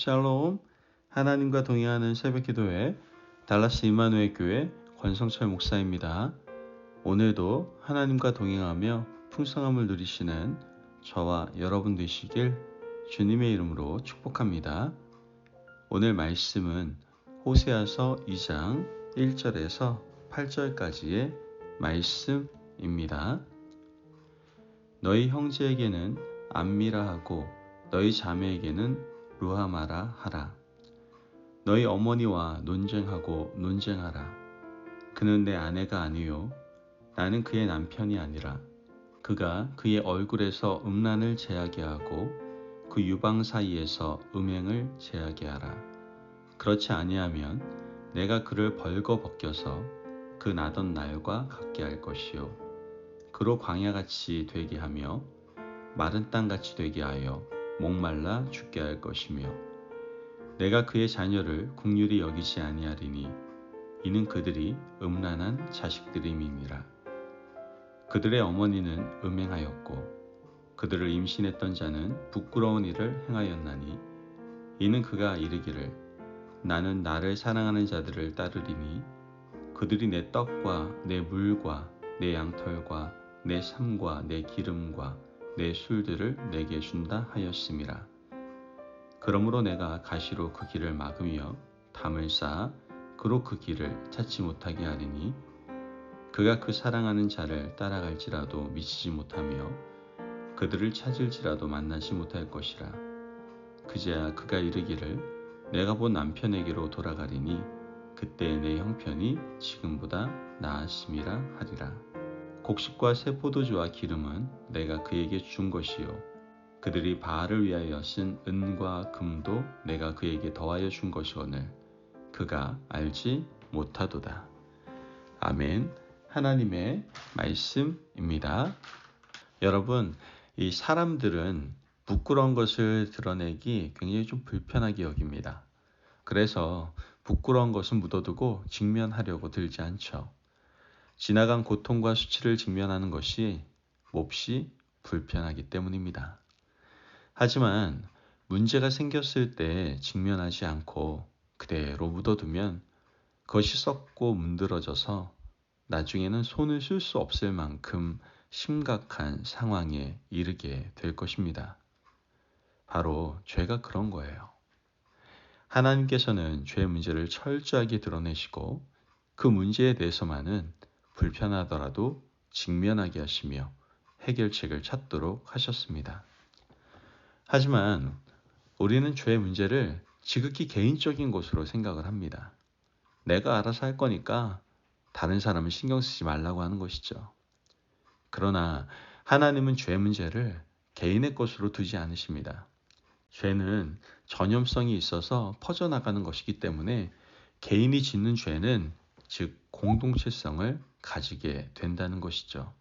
샬롬. 하나님과 동행하는 새벽기도회 달라스 임마누엘 교회 권성철 목사입니다. 오늘도 하나님과 동행하며 풍성함을 누리시는 저와 여러분 되시길 주님의 이름으로 축복합니다. 오늘 말씀은 호세아서 2장 1절에서 8절까지의 말씀입니다. 너희 형제에게는 암미라 하고 너희 자매에게는 루하마라 하라. 너희 어머니와 논쟁하고 논쟁하라. 그는 내 아내가 아니요 나는 그의 남편이 아니라. 그가 그의 얼굴에서 음란을 제하게 하고 그 유방 사이에서 음행을 제하게 하라. 그렇지 아니하면 내가 그를 벌거 벗겨서 그 나던 날과 같게 할 것이요 그로 광야같이 되게 하며 마른 땅같이 되게 하여 목말라 죽게 할 것이며 내가 그의 자녀를 긍휼히 여기지 아니하리니 이는 그들이 음란한 자식들임이니라. 그들의 어머니는 음행하였고 그들을 임신했던 자는 부끄러운 일을 행하였나니 이는 그가 이르기를 나는 나를 사랑하는 자들을 따르리니 그들이 내 떡과 내 물과 내 양털과 내 삶과 내 기름과 내 술들을 내게 준다 하였음이라. 그러므로 내가 가시로 그 길을 막으며 담을 쌓아 그로 그 길을 찾지 못하게 하리니 그가 그 사랑하는 자를 따라갈지라도 미치지 못하며 그들을 찾을지라도 만나지 못할 것이라. 그제야 그가 이르기를 내가 본 남편에게로 돌아가리니 그때 내 형편이 지금보다 나았음이라 하리라. 곡식과 새 포도주와 기름은 내가 그에게 준 것이요 그들이 바알을 위하여 쓴 은과 금도 내가 그에게 더하여 준 것이거늘 그가 알지 못하도다. 아멘. 하나님의 말씀입니다. 여러분, 이 사람들은 부끄러운 것을 드러내기 굉장히 좀 불편하게 여깁니다. 그래서 부끄러운 것은 묻어두고 직면하려고 들지 않죠. 지나간 고통과 수치를 직면하는 것이 몹시 불편하기 때문입니다. 하지만 문제가 생겼을 때 직면하지 않고 그대로 묻어두면 그것이 썩고 문드러져서 나중에는 손을 쓸 수 없을 만큼 심각한 상황에 이르게 될 것입니다. 바로 죄가 그런 거예요. 하나님께서는 죄의 문제를 철저하게 드러내시고 그 문제에 대해서만은 불편하더라도 직면하게 하시며 해결책을 찾도록 하셨습니다. 하지만 우리는 죄의 문제를 지극히 개인적인 것으로 생각을 합니다. 내가 알아서 할 거니까 다른 사람은 신경 쓰지 말라고 하는 것이죠. 그러나 하나님은 죄 문제를 개인의 것으로 두지 않으십니다. 죄는 전염성이 있어서 퍼져나가는 것이기 때문에 개인이 짓는 죄는 즉 공동체성을 가지게 된다는 것이죠.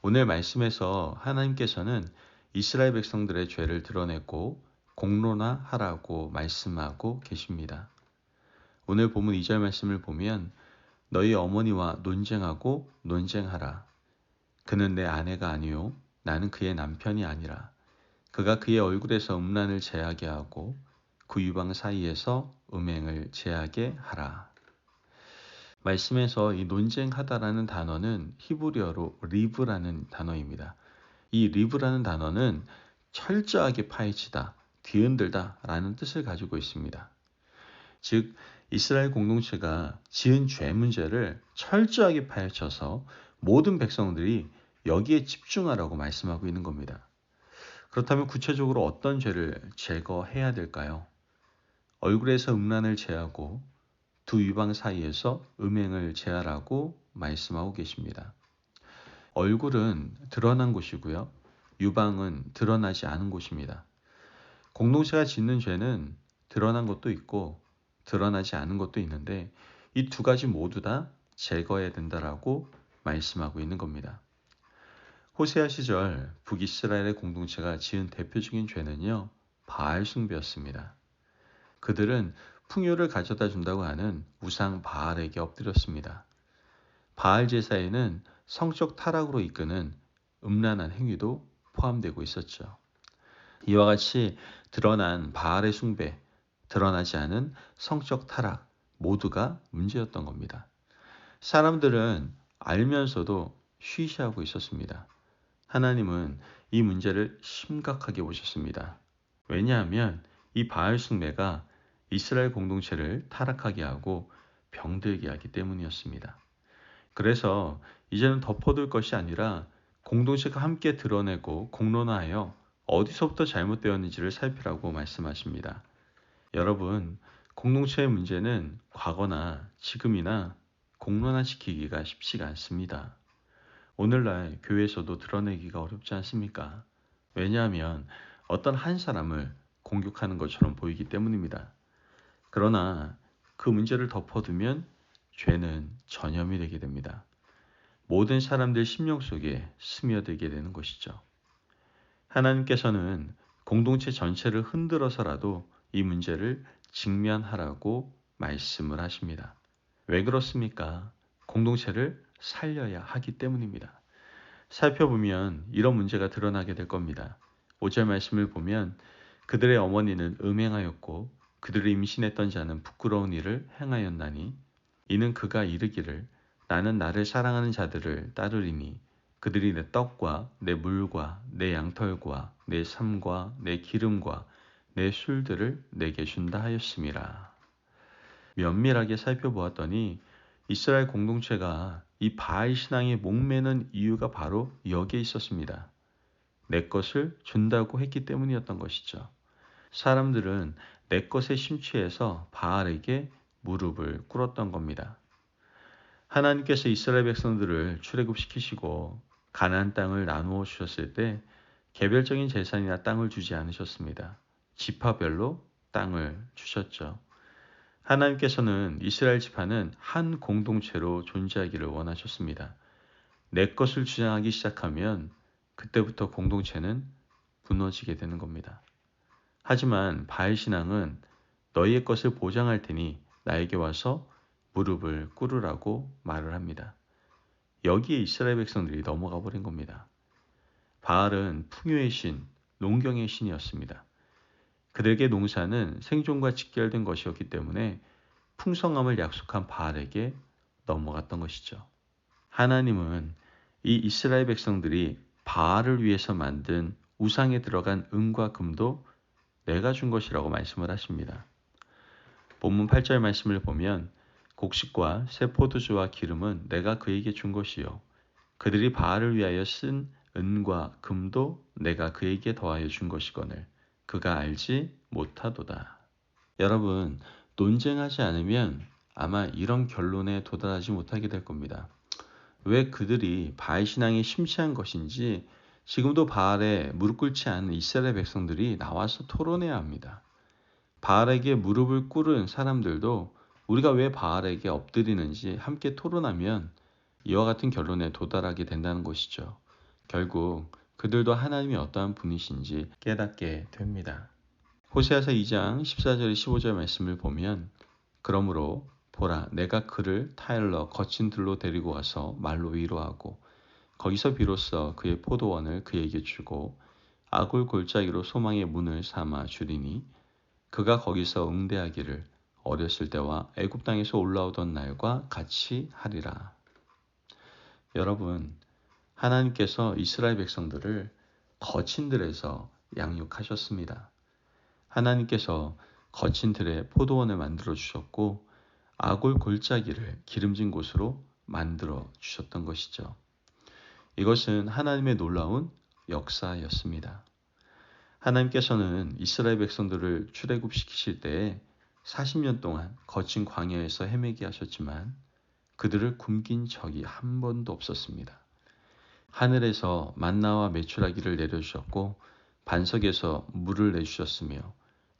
오늘 말씀에서 하나님께서는 이스라엘 백성들의 죄를 드러내고 공론화하라고 말씀하고 계십니다. 오늘 본문 2절 말씀을 보면 너희 어머니와 논쟁하고 논쟁하라. 그는 내 아내가 아니요 나는 그의 남편이 아니라. 그가 그의 얼굴에서 음란을 제하게 하고 그 유방 사이에서 음행을 제하게 하라. 말씀에서 이 논쟁하다라는 단어는 히브리어로 리브라는 단어입니다. 이 리브라는 단어는 철저하게 파헤치다, 뒤흔들다 라는 뜻을 가지고 있습니다. 즉 이스라엘 공동체가 지은 죄 문제를 철저하게 파헤쳐서 모든 백성들이 여기에 집중하라고 말씀하고 있는 겁니다. 그렇다면 구체적으로 어떤 죄를 제거해야 될까요? 얼굴에서 음란을 제하고 두 유방 사이에서 음행을 제하라고 말씀하고 계십니다. 얼굴은 드러난 곳이고요. 유방은 드러나지 않은 곳입니다. 공동체가 짓는 죄는 드러난 것도 있고 드러나지 않은 것도 있는데 이 두 가지 모두 다 제거해야 된다라고 말씀하고 있는 겁니다. 호세아 시절 북이스라엘의 공동체가 지은 대표적인 죄는요. 바알 숭배였습니다. 그들은 풍요를 가져다 준다고 하는 우상 바알에게 엎드렸습니다. 바알 제사에는 성적 타락으로 이끄는 음란한 행위도 포함되고 있었죠. 이와 같이 드러난 바알의 숭배, 드러나지 않은 성적 타락 모두가 문제였던 겁니다. 사람들은 알면서도 쉬쉬하고 있었습니다. 하나님은 이 문제를 심각하게 보셨습니다. 왜냐하면 이 바알 숭배가 이스라엘 공동체를 타락하게 하고 병들게 하기 때문이었습니다. 그래서 이제는 덮어둘 것이 아니라 공동체가 함께 드러내고 공론화하여 어디서부터 잘못되었는지를 살피라고 말씀하십니다. 여러분, 공동체의 문제는 과거나 지금이나 공론화시키기가 쉽지가 않습니다. 오늘날 교회에서도 드러내기가 어렵지 않습니까? 왜냐하면 어떤 한 사람을 공격하는 것처럼 보이기 때문입니다. 그러나 그 문제를 덮어두면 죄는 전염이 되게 됩니다. 모든 사람들 심령 속에 스며들게 되는 것이죠. 하나님께서는 공동체 전체를 흔들어서라도 이 문제를 직면하라고 말씀을 하십니다. 왜 그렇습니까? 공동체를 살려야 하기 때문입니다. 살펴보면 이런 문제가 드러나게 될 겁니다. 5절 말씀을 보면 그들의 어머니는 음행하였고 그들이 임신했던 자는 부끄러운 일을 행하였나니 이는 그가 이르기를 나는 나를 사랑하는 자들을 따르리니 그들이 내 떡과 내 물과 내 양털과 내 삶과 내 기름과 내 술들을 내게 준다 하였음이라. 면밀하게 살펴보았더니 이스라엘 공동체가 이 바알 신앙에 목매는 이유가 바로 여기에 있었습니다. 내 것을 준다고 했기 때문이었던 것이죠. 사람들은 내 것에 심취해서 바알에게 무릎을 꿇었던 겁니다. 하나님께서 이스라엘 백성들을 출애굽시키시고 가나안 땅을 나누어 주셨을 때 개별적인 재산이나 땅을 주지 않으셨습니다. 지파별로 땅을 주셨죠. 하나님께서는 이스라엘 지파는 한 공동체로 존재하기를 원하셨습니다. 내 것을 주장하기 시작하면 그때부터 공동체는 무너지게 되는 겁니다. 하지만 바알 신앙은 너희의 것을 보장할 테니 나에게 와서 무릎을 꿇으라고 말을 합니다. 여기에 이스라엘 백성들이 넘어가 버린 겁니다. 바알은 풍요의 신, 농경의 신이었습니다. 그들에게 농사는 생존과 직결된 것이었기 때문에 풍성함을 약속한 바알에게 넘어갔던 것이죠. 하나님은 이 이스라엘 백성들이 바알을 위해서 만든 우상에 들어간 은과 금도 내가 준 것이라고 말씀을 하십니다. 본문 8절 말씀을 보면 곡식과 새 포도주와 기름은 내가 그에게 준 것이요 그들이 바알을 위하여 쓴 은과 금도 내가 그에게 더하여 준 것이거늘 그가 알지 못하도다. 여러분, 논쟁하지 않으면 아마 이런 결론에 도달하지 못하게 될 겁니다. 왜 그들이 바알 신앙에 심취한 것인지 지금도 바알에 무릎 꿇지 않은 이스라엘 백성들이 나와서 토론해야 합니다. 바알에게 무릎을 꿇은 사람들도 우리가 왜 바알에게 엎드리는지 함께 토론하면 이와 같은 결론에 도달하게 된다는 것이죠. 결국 그들도 하나님이 어떠한 분이신지 깨닫게 됩니다. 호세아서 2장 14절 15절 말씀을 보면 그러므로 보라 내가 그를 타일러 거친 들로 데리고 가서 말로 위로하고 거기서 비로소 그의 포도원을 그에게 주고 아굴 골짜기로 소망의 문을 삼아 주리니 그가 거기서 응대하기를 어렸을 때와 애굽 땅에서 올라오던 날과 같이 하리라. 여러분, 하나님께서 이스라엘 백성들을 거친 들에서 양육하셨습니다. 하나님께서 거친 들에 포도원을 만들어 주셨고 아골 골짜기를 기름진 곳으로 만들어 주셨던 것이죠. 이것은 하나님의 놀라운 역사였습니다. 하나님께서는 이스라엘 백성들을 출애굽시키실 때에 40년 동안 거친 광야에서 헤매게 하셨지만 그들을 굶긴 적이 한 번도 없었습니다. 하늘에서 만나와 메추라기를 내려주셨고 반석에서 물을 내주셨으며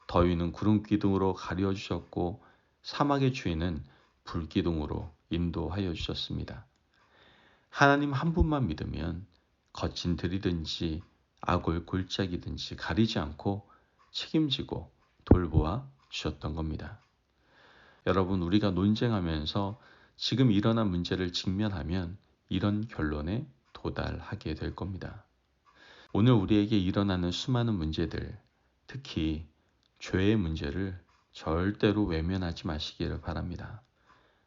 더위는 구름 기둥으로 가려 주셨고 사막의 추위는 불 기둥으로 인도하여 주셨습니다. 하나님 한 분만 믿으면 거친 들이든지 아골 골짜기든지 가리지 않고 책임지고 돌보아 주셨던 겁니다. 여러분, 우리가 논쟁하면서 지금 일어난 문제를 직면하면 이런 결론에 도달하게 될 겁니다. 오늘 우리에게 일어나는 수많은 문제들, 특히 죄의 문제를 절대로 외면하지 마시기를 바랍니다.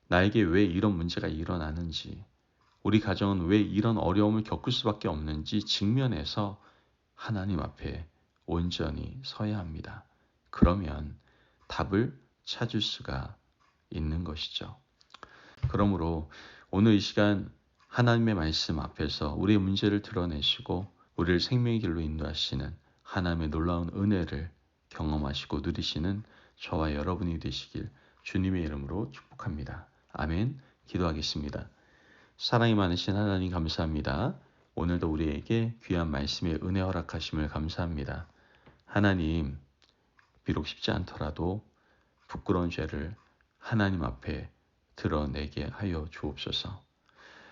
나에게 왜 이런 문제가 일어나는지, 우리 가정은 왜 이런 어려움을 겪을 수밖에 없는지 직면해서 하나님 앞에 온전히 서야 합니다. 그러면 답을 찾을 수가 있는 것이죠. 그러므로 오늘 이 시간 하나님의 말씀 앞에서 우리의 문제를 드러내시고 우리를 생명의 길로 인도하시는 하나님의 놀라운 은혜를 경험하시고 누리시는 저와 여러분이 되시길 주님의 이름으로 축복합니다. 아멘. 기도하겠습니다. 사랑이 많으신 하나님 감사합니다. 오늘도 우리에게 귀한 말씀의 은혜 허락하심을 감사합니다. 하나님, 비록 쉽지 않더라도 부끄러운 죄를 하나님 앞에 드러내게 하여 주옵소서.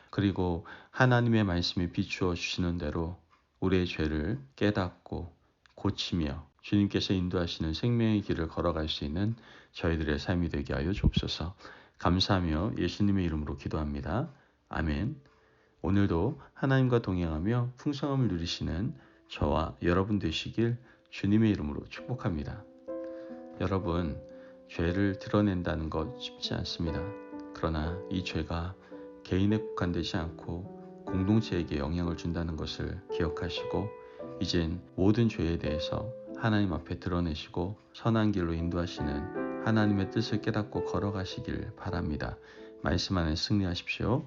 그리고 하나님의 말씀에 비추어 주시는 대로 우리의 죄를 깨닫고 고치며 주님께서 인도하시는 생명의 길을 걸어갈 수 있는 저희들의 삶이 되게 하여 주옵소서. 감사하며 예수님의 이름으로 기도합니다. 아멘. 오늘도 하나님과 동행하며 풍성함을 누리시는 저와 여러분 되시길 주님의 이름으로 축복합니다. 여러분, 죄를 드러낸다는 것 쉽지 않습니다. 그러나 이 죄가 개인에 국한되지 않고 공동체에게 영향을 준다는 것을 기억하시고 이젠 모든 죄에 대해서 하나님 앞에 드러내시고 선한 길로 인도하시는 하나님의 뜻을 깨닫고 걸어가시길 바랍니다. 말씀 안에 승리하십시오.